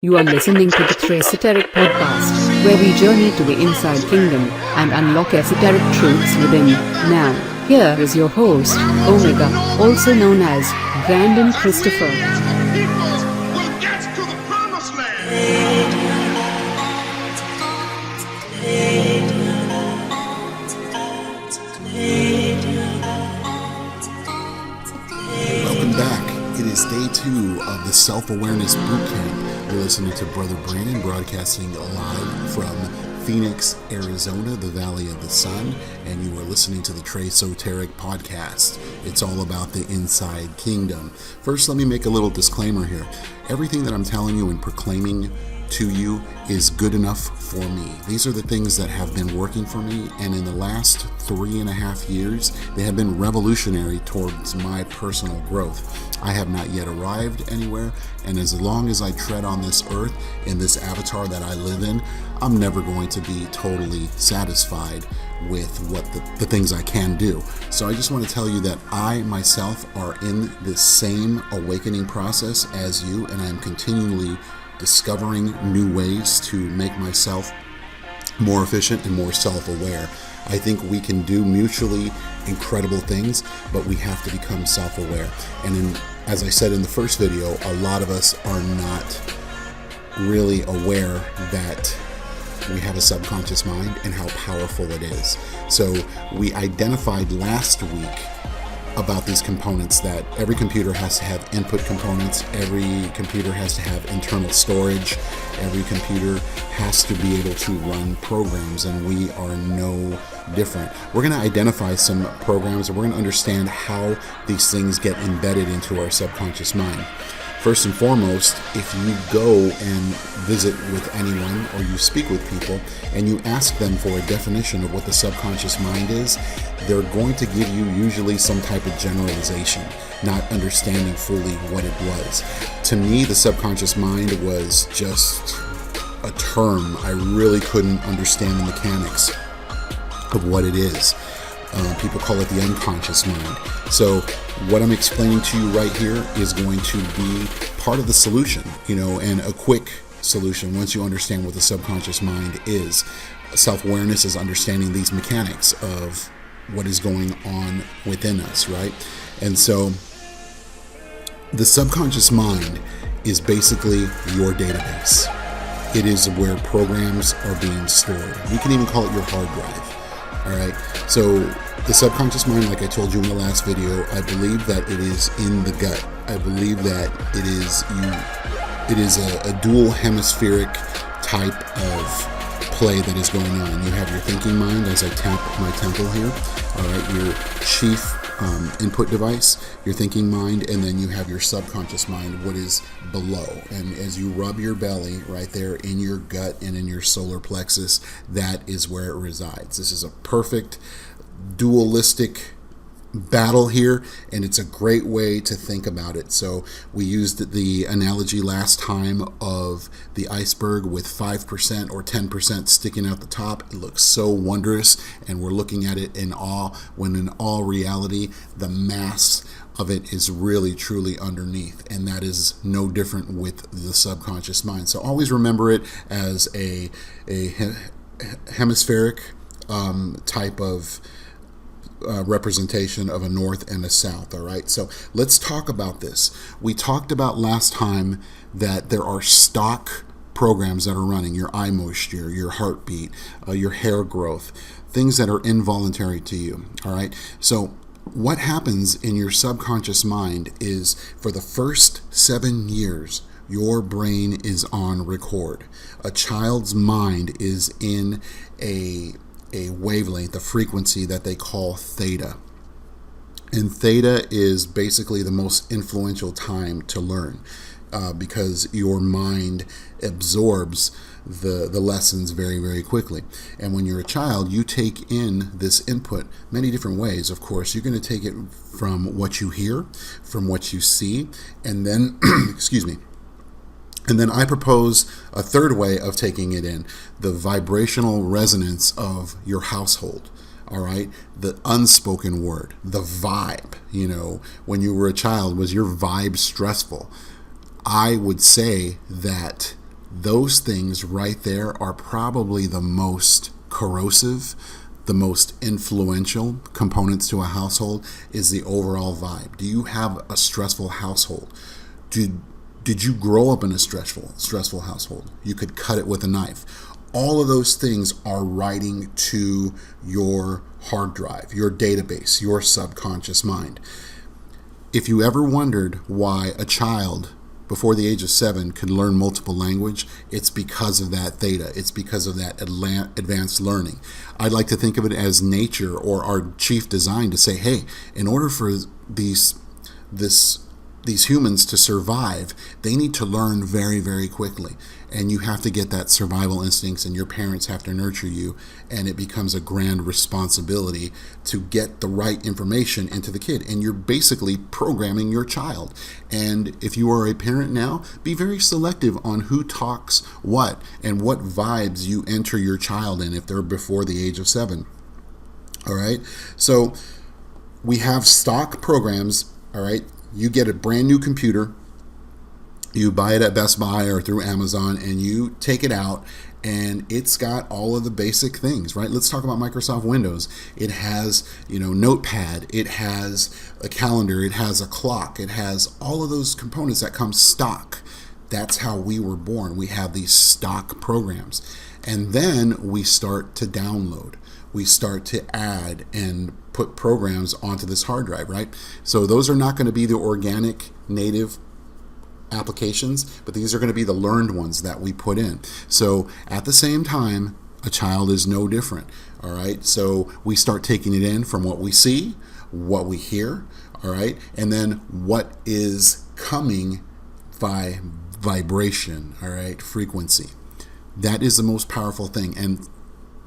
You are listening to the Esoteric Podcast, where we journey to the inside kingdom and unlock esoteric truths within. Now, here is your host, Omega, also known as Brandon Christopher. Welcome back. It is day 2 of the Self-Awareness Bootcamp. You're listening to Brother Brandon, broadcasting live from Phoenix, Arizona, the Valley of the Sun, and you are listening to the Esoteric Podcast. It's all about the inside kingdom. First, let me make a little disclaimer here. Everything that I'm telling you and proclaiming to you is good enough for me. These are the things that have been working for me, and in the last 3.5 years, they have been revolutionary towards my personal growth. I have not yet arrived anywhere, and as long as I tread on this earth in this avatar that I live in, I'm never going to be totally satisfied with what the things I can do. So I just want to tell you that I myself are in this same awakening process as you, and I am continually discovering new ways to make myself more efficient and more self-aware. I think we can do mutually incredible things, but we have to become self-aware. And as I said in the first video, a lot of us are not really aware that we have a subconscious mind and how powerful it is. So we identified last week about these components, that every computer has to have input components, every computer has to have internal storage, every computer has to be able to run programs, and we are no different. We're going to identify some programs, and we're going to understand how these things get embedded into our subconscious mind. First and foremost, if you go and visit with anyone or you speak with people and you ask them for a definition of what the subconscious mind is, they're going to give you usually some type of generalization, not understanding fully what it was. To me, the subconscious mind was just a term. I really couldn't understand the mechanics of what it is. People call it the unconscious mind. So what I'm explaining to you right here is going to be part of the solution, and a quick solution once you understand what the subconscious mind is. Self-awareness is understanding these mechanics of what is going on within us, right? And so the subconscious mind is basically your database. It is where programs are being stored. You can even call it your hard drive. All right, so the subconscious mind, like I told you in the last video, I believe that it is in the gut. I believe that it is a dual hemispheric type of play that is going on. You have your thinking mind, as I tap my temple here. All right, your chief input device, your thinking mind, and then you have your subconscious mind, what is below. And as you rub your belly right there in your gut and in your solar plexus, that is where it resides. This is a perfect dualistic battle here, and it's a great way to think about it. So we used the analogy last time of the iceberg with 5% or 10% sticking out the top. It looks so wondrous, and we're looking at it in awe, when in all reality the mass of it is really truly underneath, and that is no different with the subconscious mind. So always remember it as a hemispheric type of representation of a north and a south. All right, so let's talk about this. We talked about last time that there are stock programs that are running: your eye moisture, your heartbeat, your hair growth, things that are involuntary to you. All right, so what happens in your subconscious mind is, for the first 7 years, your brain is on record. A child's mind is in a wavelength, a frequency that they call theta. And theta is basically the most influential time to learn, because your mind absorbs the lessons very, very quickly. And when you're a child, you take in this input many different ways. Of course, you're going to take it from what you hear, from what you see, and then, excuse me, and then I propose a third way of taking it in: the vibrational resonance of your household. All right, the unspoken word, the vibe. When you were a child, was your vibe stressful? I would say that Those things right there are probably the most corrosive, the most influential components to a household is the overall vibe. Do you have a stressful household? Did you grow up in a stressful household? You could cut it with a knife. All of those things are writing to your hard drive, your database, your subconscious mind. If you ever wondered why a child before the age of 7 could learn multiple language, it's because of that theta. It's because of that advanced learning. I'd like to think of it as nature or our chief design to say, hey, in order for these humans to survive, they need to learn very, very quickly. And you have to get that survival instincts, and your parents have to nurture you, and it becomes a grand responsibility to get the right information into the kid. And you're basically programming your child. And if you are a parent now, be very selective on who talks what and what vibes you enter your child in if they're before the age of 7. All right? So we have stock programs, all right? You get a brand new computer, you buy it at Best Buy or through Amazon, and you take it out, and it's got all of the basic things, right? Let's talk about Microsoft Windows. It has, Notepad, it has a calendar, it has a clock, it has all of those components that come stock. That's how we were born. We have these stock programs. And then we start to download. We start to add and put programs onto this hard drive, right? So those are not going to be the organic native applications, but these are going to be the learned ones that we put in. So at the same time, a child is no different. All right. So we start taking it in from what we see, what we hear. All right. And then what is coming by vibration. All right. Frequency. That is the most powerful thing. And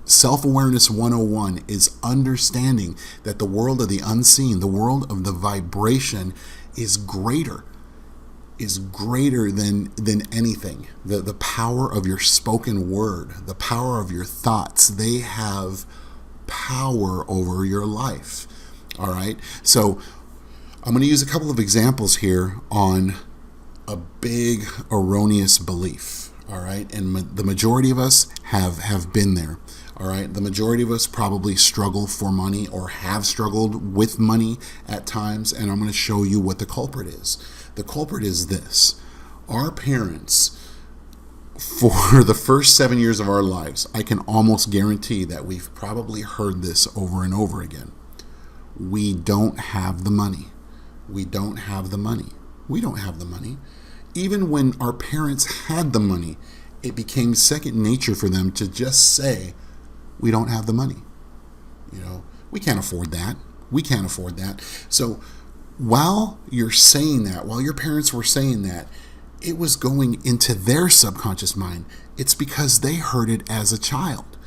Self-Awareness 101 is understanding that the world of the unseen, the world of the vibration is greater than anything. The power of your spoken word, the power of your thoughts, they have power over your life. All right. So I'm going to use a couple of examples here on a big erroneous belief. All right. And the majority of us have been there. All right. The majority of us probably struggle for money or have struggled with money at times. And I'm going to show you what the culprit is. The culprit is this. Our parents, for the first 7 years of our lives, I can almost guarantee that we've probably heard this over and over again. We don't have the money. We don't have the money. We don't have the money. Even when our parents had the money, it became second nature for them to just say, we don't have the money. We can't afford that. We can't afford that. So while you're saying that, while your parents were saying that, it was going into their subconscious mind. It's because they heard it as a child.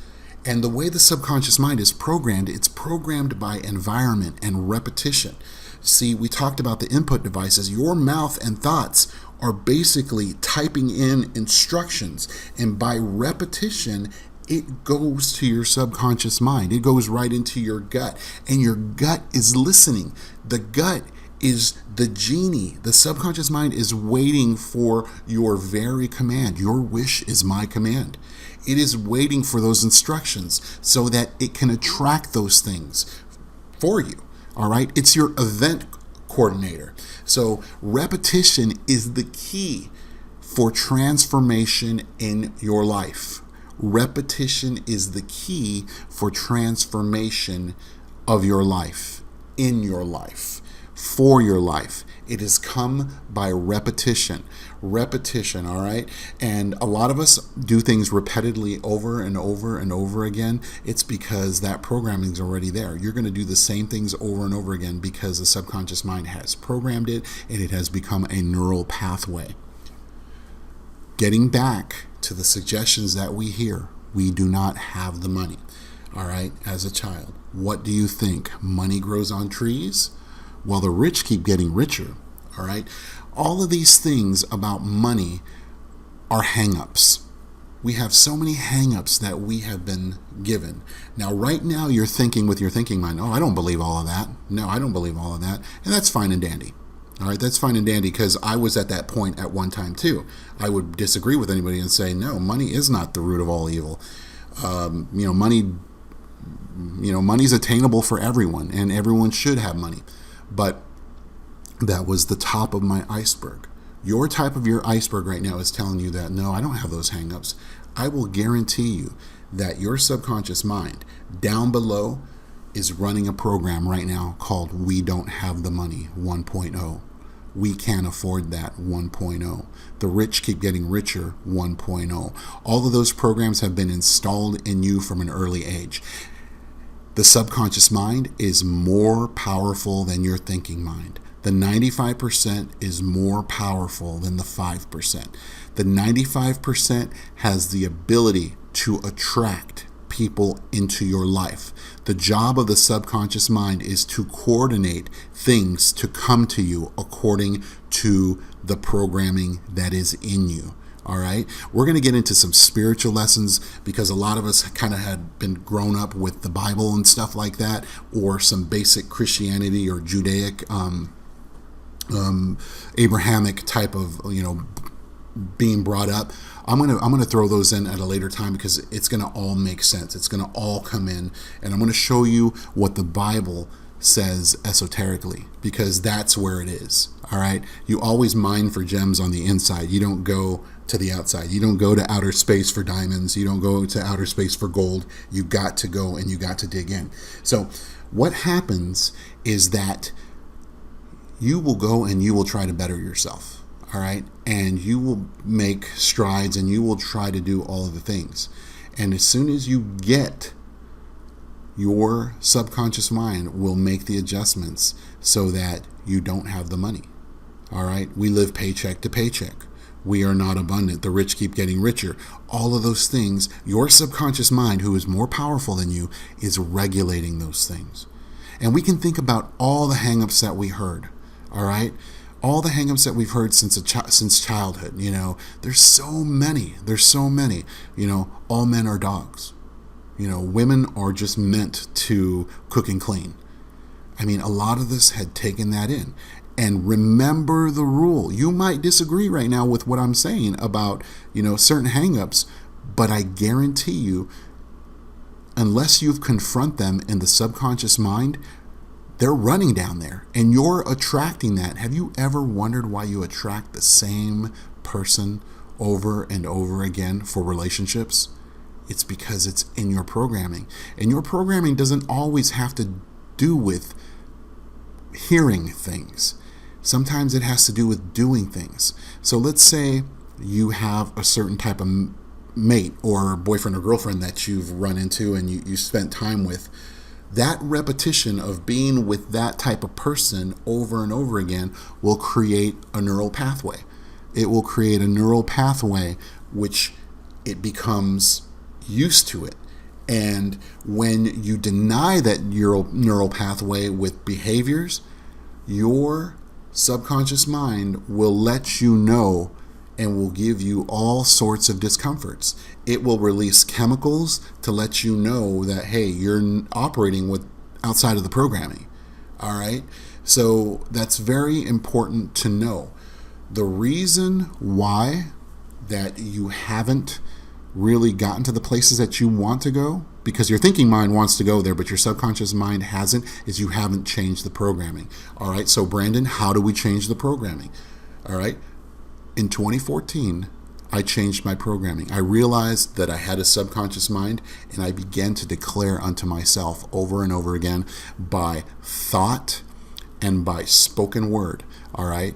And the way the subconscious mind is programmed, it's programmed by environment and repetition. See, we talked about the input devices. Your mouth and thoughts are basically typing in instructions. And by repetition, it goes to your subconscious mind. It goes right into your gut. And your gut is listening. The gut is the genie. The subconscious mind is waiting for your very command. Your wish is my command. It is waiting for those instructions so that it can attract those things for you. All right. It's your event coordinator. So repetition is the key for transformation in your life. Repetition is the key for transformation of your life, in your life, for your life. It has come by repetition. Repetition, all right? And a lot of us do things repeatedly over and over and over again. It's because that programming is already there. You're going to do the same things over and over again because the subconscious mind has programmed it and it has become a neural pathway. Getting back to the suggestions that we hear, we do not have the money, all right, as a child. What do you think? Money grows on trees? Well, the rich keep getting richer, all right? All of these things about money are hang-ups. We have so many hang-ups that we have been given. Now, right now, you're thinking with your thinking mind, oh, I don't believe all of that. No, I don't believe all of that. And that's fine and dandy. All right, that's fine and dandy, because I was at that point at one time too. I would disagree with anybody and say, no, money is not the root of all evil. Money's attainable for everyone, and everyone should have money. But that was the top of my iceberg. Your type of your iceberg right now is telling you that, no, I don't have those hang-ups. I will guarantee you that your subconscious mind down below is running a program right now called We Don't Have the Money 1.0. We can't afford that 1.0. The rich keep getting richer 1.0. All of those programs have been installed in you from an early age. The subconscious mind is more powerful than your thinking mind. The 95% is more powerful than the 5%. The 95% has the ability to attract people into your life. The job of the subconscious mind is to coordinate things to come to you according to the programming that is in you. All right, we're going to get into some spiritual lessons, because a lot of us kind of had been grown up with the Bible and stuff like that, or some basic Christianity or Judaic, Abrahamic type of, being brought up. I'm gonna throw those in at a later time, because it's gonna all make sense. It's gonna all come in, and I'm gonna show you what the Bible says esoterically, because that's where it is. All right, you always mine for gems on the inside. You don't go to the outside. You don't go to outer space for diamonds. You don't go to outer space for gold. You got to go and you got to dig in. So what happens is that you will go and you will try to better yourself. All right, and you will make strides and you will try to do all of the things. And as soon as you get, your subconscious mind will make the adjustments so that you don't have the money. All right, we live paycheck to paycheck. We are not abundant. The rich keep getting richer. All of those things, your subconscious mind, who is more powerful than you, is regulating those things. And we can think about all the hang-ups that we heard. All right, all the hang-ups that we've heard since childhood. There's so many. All men are dogs. Women are just meant to cook and clean. I mean, a lot of us had taken that in. And remember the rule. You might disagree right now with what I'm saying about, certain hang-ups, but I guarantee you, unless you confront them in the subconscious mind, they're running down there and you're attracting that. Have you ever wondered why you attract the same person over and over again for relationships? It's because it's in your programming. And your programming doesn't always have to do with hearing things. Sometimes it has to do with doing things. So let's say you have a certain type of mate or boyfriend or girlfriend that you've run into and you spent time with. That repetition of being with that type of person over and over again will create a neural pathway. It will create a neural pathway which it becomes used to it. And when you deny that neural pathway with behaviors, your subconscious mind will let you know and will give you all sorts of discomforts. It will release chemicals to let you know that, hey, you're operating with outside of the programming. All right. So that's very important to know. The reason why that you haven't really gotten to the places that you want to go, because your thinking mind wants to go there, but your subconscious mind hasn't, is you haven't changed the programming. All right. So Brandon, how do we change the programming? All right. In 2014, I changed my programming. I realized that I had a subconscious mind, and I began to declare unto myself over and over again by thought and by spoken word. All right.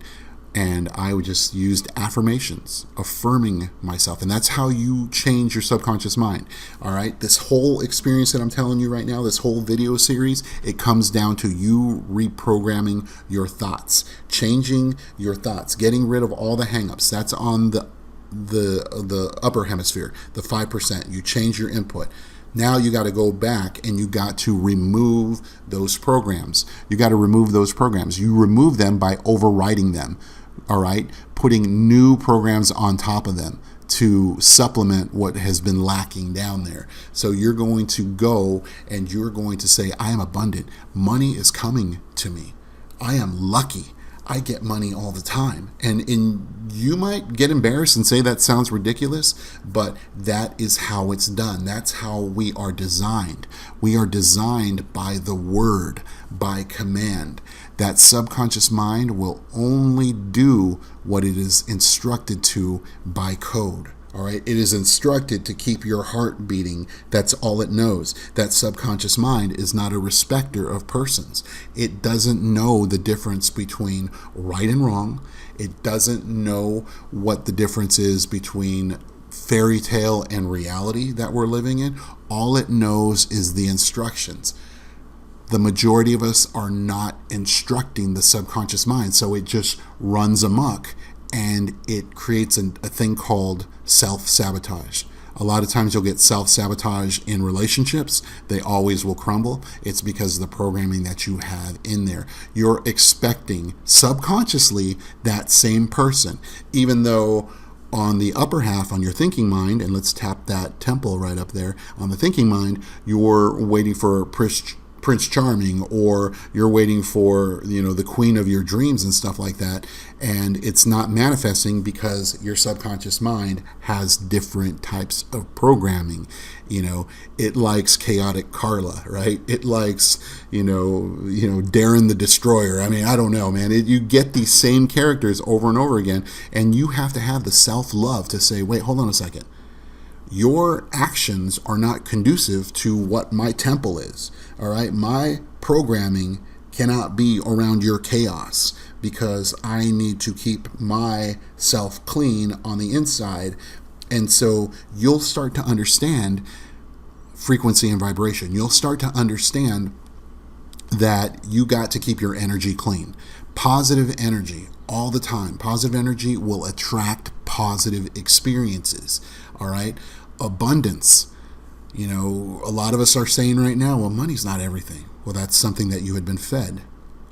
And I just used affirmations, affirming myself. And that's how you change your subconscious mind. All right. This whole experience that I'm telling you right now, this whole video series, it comes down to you reprogramming your thoughts, changing your thoughts, getting rid of all the hangups. That's on the upper hemisphere, the 5%. You change your input. Now you got to go back and you got to remove those programs. You got to remove those programs. You remove them by overriding them. All right, putting new programs on top of them to supplement what has been lacking down there. So you're going to go and you're going to say, I am abundant. Money is coming to me. I am lucky. I get money all the time. And you might get embarrassed and say that sounds ridiculous, but that is how it's done. That's how we are designed. We are designed by the word, by command. That subconscious mind will only do what it is instructed to by code. All right, it is instructed to keep your heart beating. That's all it knows. That subconscious mind is not a respecter of persons. It doesn't know the difference between right and wrong. It doesn't know what the difference is between fairy tale and reality that we're living in. All it knows is the instructions. The majority of us are not instructing the subconscious mind, so it just runs amok. And it creates a thing called self-sabotage. A lot of times you'll get self-sabotage in relationships. They always will crumble. It's because of the programming that you have in there. You're expecting subconsciously that same person, even though on the upper half, on your thinking mind, and let's tap that temple right up there, on the thinking mind, you're waiting for Prince Charming, or you're waiting for, the queen of your dreams and stuff like that, and it's not manifesting because your subconscious mind has different types of programming. It likes chaotic Carla, right? It likes, Darren the Destroyer. I mean, I don't know, man. You get these same characters over and over again, and you have to have the self-love to say, wait, hold on a second. Your actions are not conducive to what my temple is. All right. My programming cannot be around your chaos, because I need to keep myself clean on the inside. And so you'll start to understand frequency and vibration. You'll start to understand that you got to keep your energy clean. Positive energy all the time. Positive energy will attract positive experiences. All right. Abundance. A lot of us are saying right now, well, money's not everything. Well, that's something that you had been fed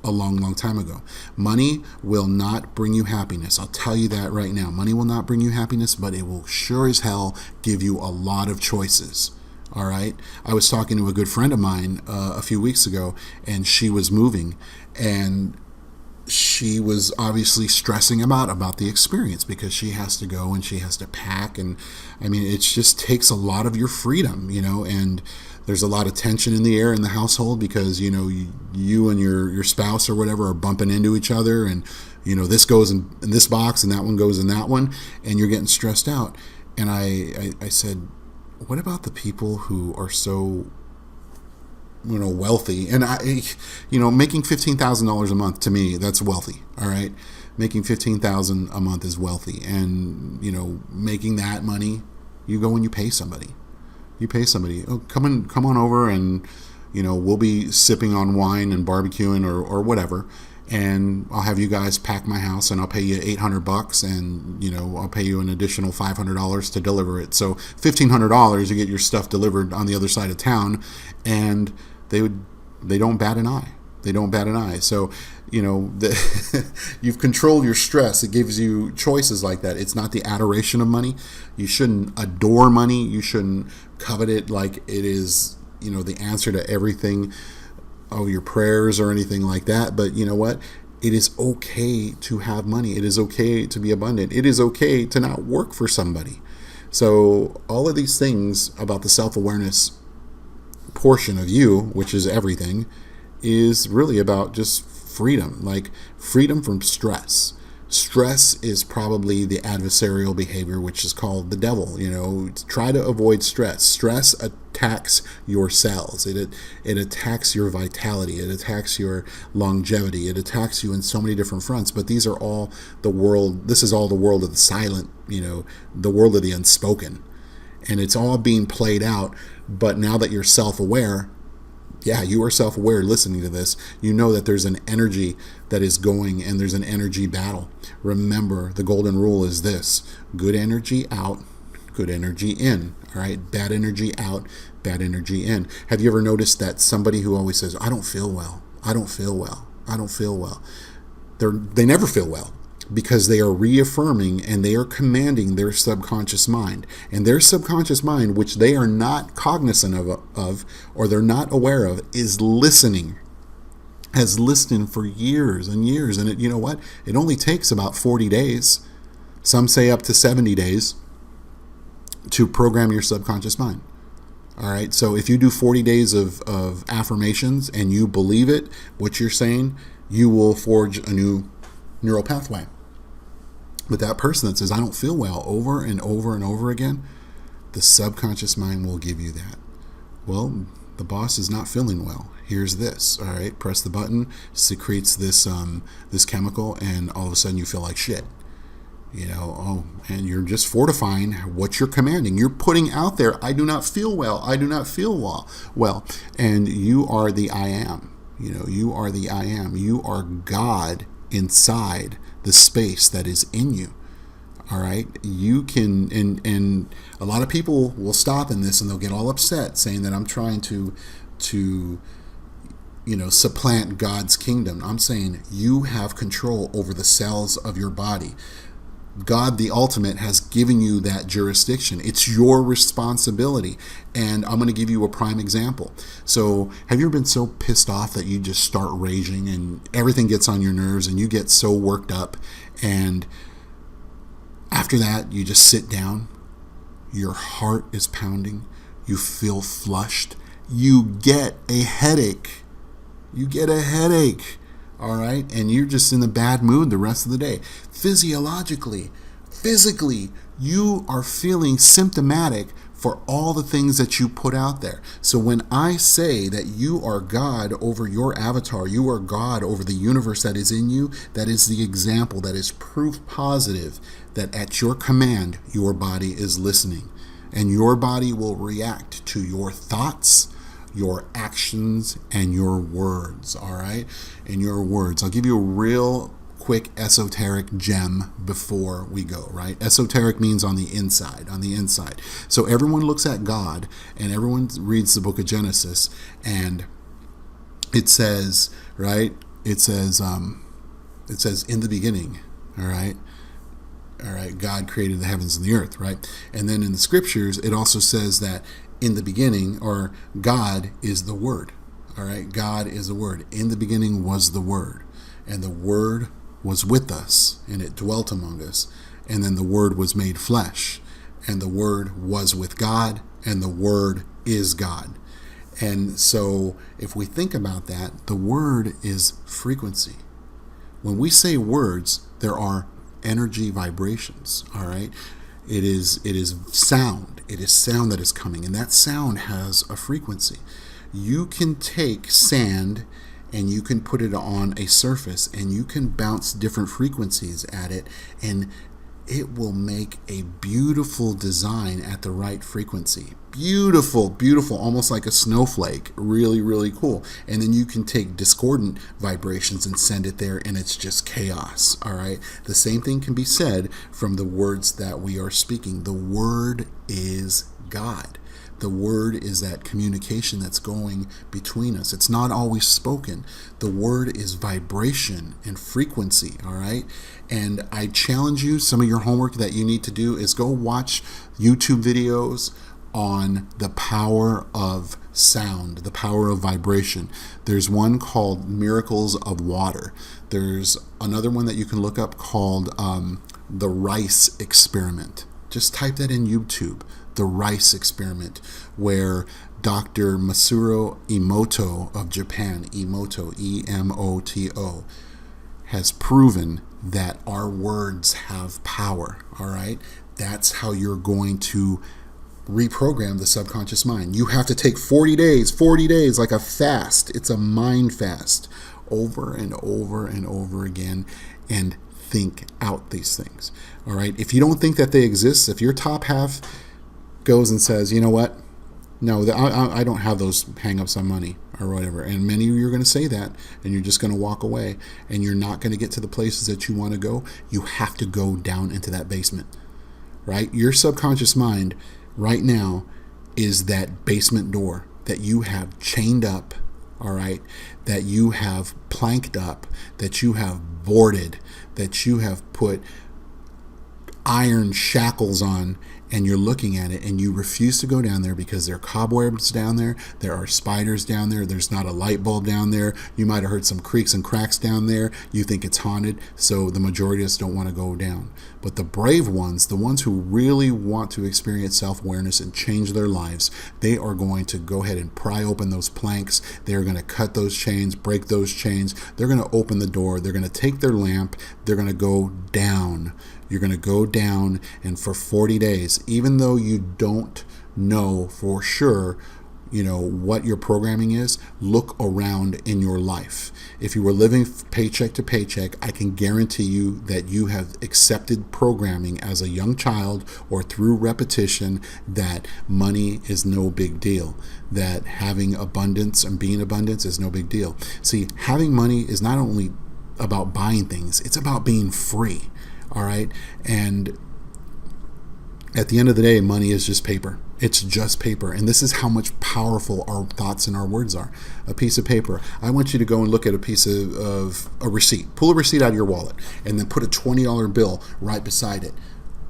a long, long time ago. Money will not bring you happiness. I'll tell you that right now. Money will not bring you happiness, but it will sure as hell give you a lot of choices. All right. I was talking to a good friend of mine a few weeks ago, and she was moving, and she was obviously stressing about the experience, because she has to go and she has to pack. And I mean, it just takes a lot of your freedom, and there's a lot of tension in the air in the household, because, you and your spouse or whatever are bumping into each other, and, this goes in this box and that one goes in that one, and you're getting stressed out. And I said, what about the people who are so wealthy? And making $15,000 a month, to me, that's wealthy. All right. Making $15,000 a month is wealthy. And, making that money, you go and you pay somebody. Oh, come on over, and, we'll be sipping on wine and barbecuing or whatever. And I'll have you guys pack my house, and I'll pay you $800, and, I'll pay you an additional $500 to deliver it. So $1,500, you get your stuff delivered on the other side of town, and they don't bat an eye. They don't bat an eye. So, you've controlled your stress. It gives you choices like that. It's not the adoration of money. You shouldn't adore money. You shouldn't covet it like it is, the answer to everything, your prayers or anything like that. But you know what? It is okay to have money. It is okay to be abundant. It is okay to not work for somebody. So all of these things about the self-awareness portion of you, which is everything, is really about just freedom, like freedom from stress. Stress is probably the adversarial behavior, which is called the devil. Try to avoid stress. Stress attacks your cells. It attacks your vitality. It attacks your longevity. It attacks you in so many different fronts. But these are all the world. This is all the world of the silent, the world of the unspoken. And it's all being played out. But now that you're self-aware, you are self-aware listening to this, you know that there's an energy that is going, and there's an energy battle. Remember, the golden rule is this: good energy out, good energy in. All right, bad energy out, bad energy in. Have you ever noticed that somebody who always says, I don't feel well, I don't feel well, I don't feel well, they never feel well, because they are reaffirming and they are commanding their subconscious mind. And their subconscious mind, which they are not cognizant of or they're not aware of, is listening. has listened for years and years. And you know what? It only takes about 40 days. Some say up to 70 days to program your subconscious mind. All right. So if you do 40 days of affirmations and you believe it, what you're saying, you will forge a new neural pathway. But that person that says, I don't feel well, over and over and over again, the subconscious mind will give you that. Well, the boss is not feeling well. Here's this. All right. Press the button, secretes this chemical, and all of a sudden you feel like shit. And you're just fortifying what you're commanding. You're putting out there, I do not feel well. I do not feel well. And you are the I am. You are the I am. You are God inside the space that is in you. All right. You can, and a lot of people will stop in this and they'll get all upset saying that I'm trying to supplant God's kingdom. I'm saying you have control over the cells of your body. God, the ultimate, has given you that jurisdiction. It's your responsibility. And I'm going to give you a prime example. So have you ever been so pissed off that you just start raging and everything gets on your nerves and you get so worked up, and after that you just sit down, your heart is pounding, you feel flushed, you get a headache. All right, and you're just in a bad mood the rest of the day. Physically, you are feeling symptomatic for all the things that you put out there. So when I say that you are God over your avatar, you are God over the universe that is in you, that is the example, that is proof positive that at your command, your body is listening. And your body will react to your thoughts, your actions, and your words. All right, and your words. I'll give you a real quick esoteric gem before we go. Right, esoteric means on the inside. So everyone looks at God and everyone reads the book of Genesis, and it says, right, it says in the beginning. All right, God created the heavens and the earth. Right, and then in the scriptures it also says that in the beginning, or God is the Word. All right, God is the Word. In the beginning was the Word, and the Word was with us, and it dwelt among us. And then the Word was made flesh, and the Word was with God, and the Word is God. And so if we think about that, the Word is frequency. When we say words, there are energy vibrations. All right. It is sound. It is sound that is coming, and that sound has a frequency. You can take sand and you can put it on a surface and you can bounce different frequencies at it, and it will make a beautiful design at the right frequency. Beautiful, almost like a snowflake. Really, really cool. And then you can take discordant vibrations and send it there, and it's just chaos. All right. The same thing can be said from the words that we are speaking. The Word is God. The Word is that communication that's going between us. It's not always spoken. The Word is vibration and frequency, all right? And I challenge you, some of your homework that you need to do is go watch YouTube videos on the power of sound, the power of vibration. There's one called Miracles of Water. There's another one that you can look up called the Rice Experiment. Just type that in YouTube. The Rice Experiment, where Dr. Masaru Emoto of Japan, Emoto, E-M-O-T-O, has proven that our words have power, all right? That's how you're going to reprogram the subconscious mind. You have to take 40 days, like a fast. It's a mind fast, over and over and over again, and think out these things, all right? If you don't think that they exist, if your top half goes and says, you know what, no, I don't have those hang-ups on money or whatever, and many of you are going to say that, and you're just going to walk away, and you're not going to get to the places that you want to go. You have to go down into that basement, right? Your subconscious mind right now is that basement door that you have chained up, all right, that you have planked up, that you have boarded, that you have put iron shackles on, and you're looking at it and you refuse to go down there because there are cobwebs down there, there are spiders down there, there's not a light bulb down there, you might have heard some creaks and cracks down there, you think it's haunted, so the majority of us don't want to go down. But the brave ones, the ones who really want to experience self-awareness and change their lives, they are going to go ahead and pry open those planks, they're going to cut those chains, break those chains, they're going to open the door, they're going to take their lamp, they're going to go down. You're going to go down, and for 40 days, even though you don't know for sure, what your programming is, look around in your life. If you were living paycheck to paycheck, I can guarantee you that you have accepted programming as a young child or through repetition that money is no big deal, that having abundance and being abundance is no big deal. See, having money is not only about buying things, it's about being free. All right. And at the end of the day, money is just paper. It's just paper. And this is how much powerful our thoughts and our words are. A piece of paper. I want you to go and look at a piece of a receipt. Pull a receipt out of your wallet and then put a $20 bill right beside it.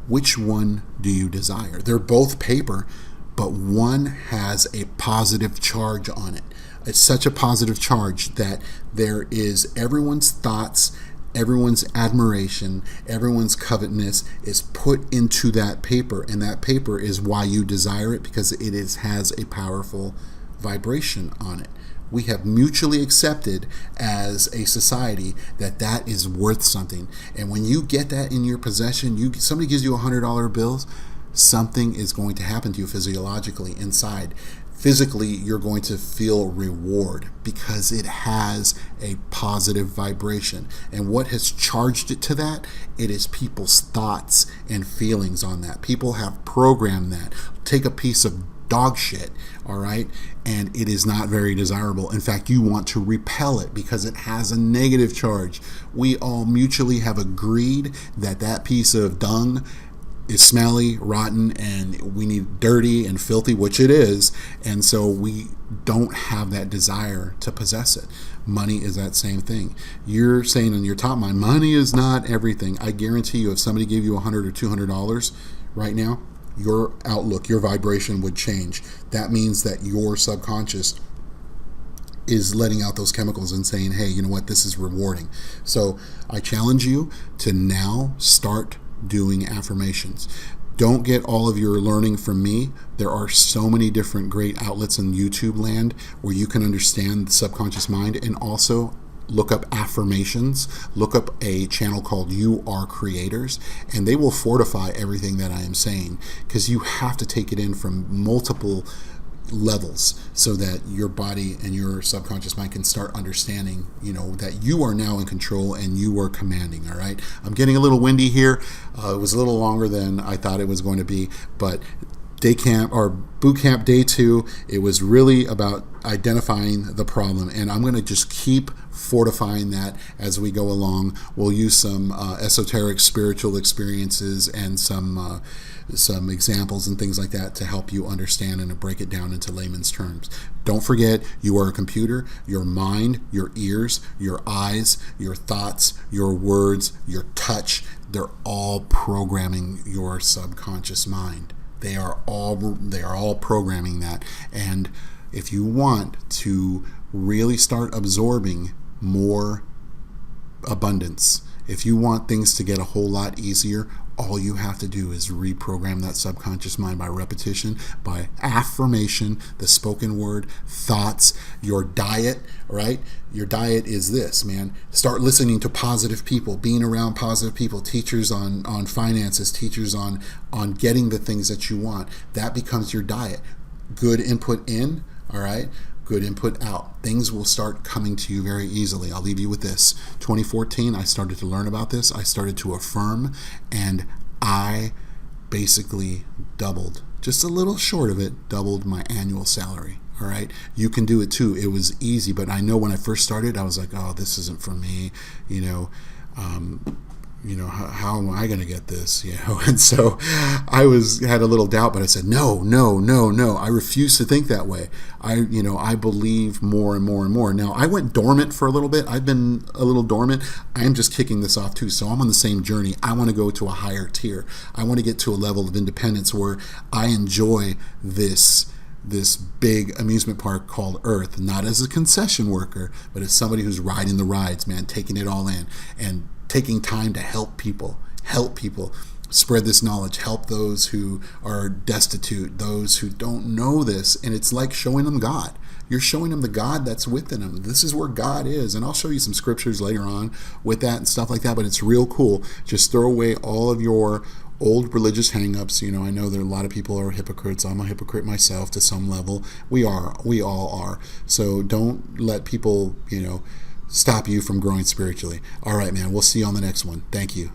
Which one do you desire? They're both paper, but one has a positive charge on it. It's such a positive charge that there is everyone's thoughts, everyone's admiration, everyone's covetousness is put into that paper, and that paper is why you desire it, because it has a powerful vibration on it. We have mutually accepted as a society that is worth something, and when you get that in your possession, somebody gives you $100 bills, something is going to happen to you physiologically inside. Physically, you're going to feel reward because it has a positive vibration. And what has charged it to that? It is people's thoughts and feelings on that. People have programmed that. Take a piece of dog shit, all right, and it is not very desirable. In fact, you want to repel it because it has a negative charge. We all mutually have agreed that piece of dung is smelly, rotten, and we need dirty and filthy, which it is, and so we don't have that desire to possess it. Money is that same thing. You're saying in your top mind, money is not everything. I guarantee you, if somebody gave you $100 or $200 right now, your outlook, your vibration would change. That means that your subconscious is letting out those chemicals and saying, hey, you know what, this is rewarding. So I challenge you to now start doing affirmations. Don't get all of your learning from me. There are so many different great outlets in YouTube land where you can understand the subconscious mind, and also look up affirmations. Look up a channel called You Are Creators, and they will fortify everything that I am saying, because you have to take it in from multiple levels so that your body and your subconscious mind can start understanding, that you are now in control and you are commanding. All right. I'm getting a little windy here. It was a little longer than I thought it was going to be, but day camp or boot camp day 2, it was really about identifying the problem, and I'm going to just keep fortifying that as we go along. We'll use some esoteric spiritual experiences and some examples and things like that to help you understand and to break it down into layman's terms. Don't forget, you are a computer. Your mind, your ears, your eyes, your thoughts, your words, your touch, they're all programming your subconscious mind. They are all programming that. And if you want to really start absorbing more abundance, if you want things to get a whole lot easier, all you have to do is reprogram that subconscious mind by repetition, by affirmation, the spoken word, thoughts, your diet, right? Your diet is this, man. Start listening to positive people, being around positive people, teachers on finances, teachers on getting the things that you want. That becomes your diet. Good input in, all right? Good input out. Things will start coming to you very easily. I'll leave you with this. 2014, I started to learn about this. I started to affirm, and I basically doubled, just a little short of it, doubled my annual salary. All right. You can do it too. It was easy, but I know when I first started, I was like, oh, this isn't for me. how am I going to get this? And so I had a little doubt, but I said, no. I refuse to think that way. I believe more and more and more. Now, I went dormant for a little bit. I've been a little dormant. I am just kicking this off too. So I'm on the same journey. I want to go to a higher tier. I want to get to a level of independence where I enjoy this big amusement park called Earth, not as a concession worker, but as somebody who's riding the rides, man, taking it all in and taking time to help people, spread this knowledge, help those who are destitute, those who don't know this. And it's like showing them God. You're showing them the God that's within them. This is where God is. And I'll show you some scriptures later on with that and stuff like that, but it's real cool. Just throw away all of your old religious hang-ups. I know there are a lot of people who are hypocrites. I'm a hypocrite myself to some level. We all are. So don't let people, stop you from growing spiritually. All right, man, we'll see you on the next one. Thank you.